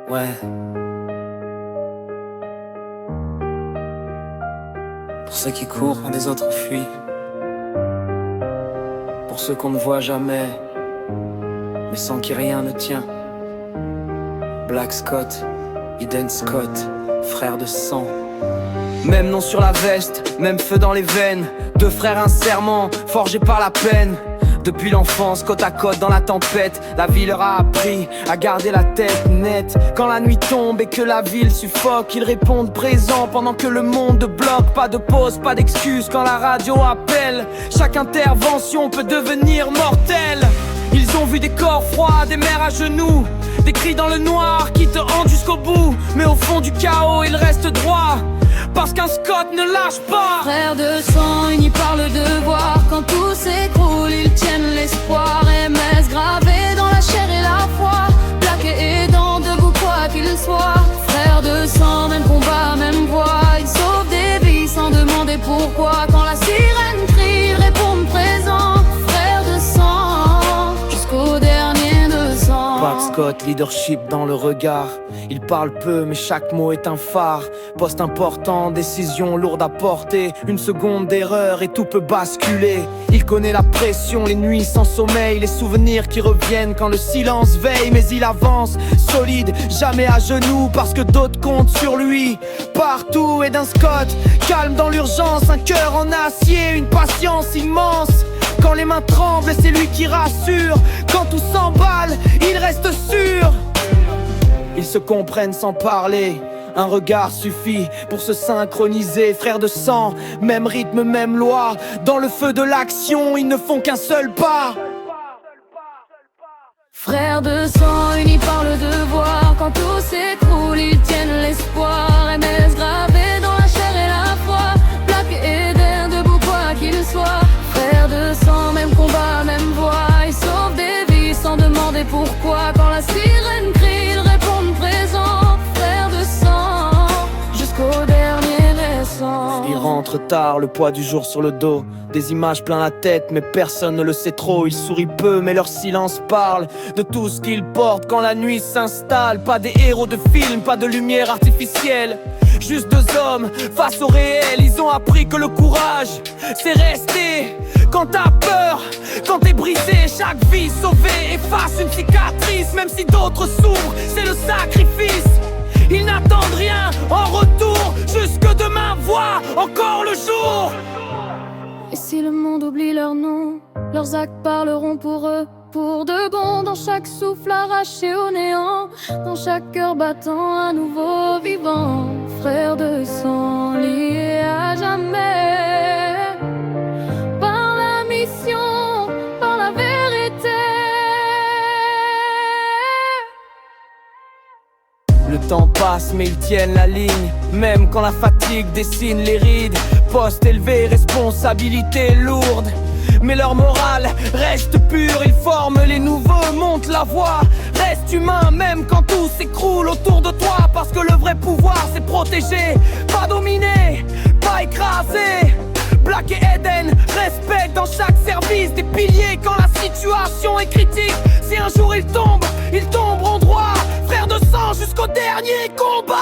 Ouais. Pour ceux qui courent quand les autres fuient. Pour ceux qu'on ne voit jamais, mais sans qui rien ne tient. Black Scott, Eden Scott, frère de sang. Même nom sur la veste, même feu dans les veines. Deux frères un serment, forgés par la peine. Depuis l'enfance, côte à côte dans la tempête, la vie leur a appris à garder la tête nette. Quand la nuit tombe et que la ville suffoque, ils répondent présents pendant que le monde bloque. Pas de pause, pas d'excuse quand la radio appelle. Chaque intervention peut devenir mortelle. Ils ont vu des corps froids, des mères à genoux, des cris dans le noir qui te hantent jusqu'au bout. Mais au fond du chaos, ils restent droits, parce qu'un Scott ne lâche pas. Frères de sang, unis par le devoir. Quand tout s'écroule, ils tiennent l'espoir. MS gravé dans la chair et la foi, plaqué et aidant, debout quoi qu'il soit. Frères de sang, même combat, même voix. Ils sauvent des vies sans demander pourquoi. Quand la sirène crie, ils répondent présents. Frères de sang, jusqu'au dernier de sang. Black Scott, leadership dans le regard. Il parle peu mais chaque mot est un phare. Poste important, décision lourde à porter. Une seconde d'erreur et tout peut basculer. Il connaît la pression, les nuits sans sommeil, les souvenirs qui reviennent quand le silence veille. Mais il avance, solide, jamais à genoux, parce que d'autres comptent sur lui. Partout et d'un Scott, calme dans l'urgence. Un cœur en acier, une patience immense. Quand les mains tremblent, c'est lui qui rassure. Quand tout s'emballe, il reste sûr. Ils se comprennent sans parler, un regard suffit pour se synchroniser. Frères de sang, même rythme, même loi. Dans le feu de l'action, ils ne font qu'un seul pas. Frères de sang, unis par le devoir. Quand tout s'écroule, ils tiennent l'espoir. MS gravé dans la chair et la foi, plaqué et Eden, debout quoi qu'il soit. Frères de sang, même combat, même voix. Ils sauvent des vies sans demander pourquoi. Quand la sirène crie, ils répondent présents. Frères de sang, jusqu'au dernier récent. Ils rentrent tard, le poids du jour sur le dos. Des images plein la tête, mais personne ne le sait trop. Ils sourient peu, mais leur silence parle de tout ce qu'ils portent quand la nuit s'installe. Pas des héros de film, pas de lumière artificielle. Juste deux hommes face au réel. Ils ont appris que le courage, c'est rester quand t'as peur, quand t'es brisé. Chaque vie sauvée efface une cicatrice. Même si d'autres s'ouvrent, c'est le sacrifice. Ils n'attendent rien en retour, juste que demain voit encore le jour. Et si le monde oublie leur nom, leurs actes parleront pour eux. Pour de bon, dans chaque souffle arraché au néant, dans chaque cœur battant à nouveau vivant. Frères de sang, liés à jamais, par la mission, par la vérité. Le temps passe mais ils tiennent la ligne, même quand la fatigue dessine les rides. Poste élevé, responsabilité lourde, mais leur morale reste pure. Ils forment les nouveaux, montent la voie. Reste humain même quand tout s'écroule autour de toi. Parce que le vrai pouvoir c'est protéger, pas dominer, pas écraser. Black et Eden, respect dans chaque service. Des piliers quand la situation est critique. Si un jour ils tomberont droit. Frères de sang jusqu'au dernier combat.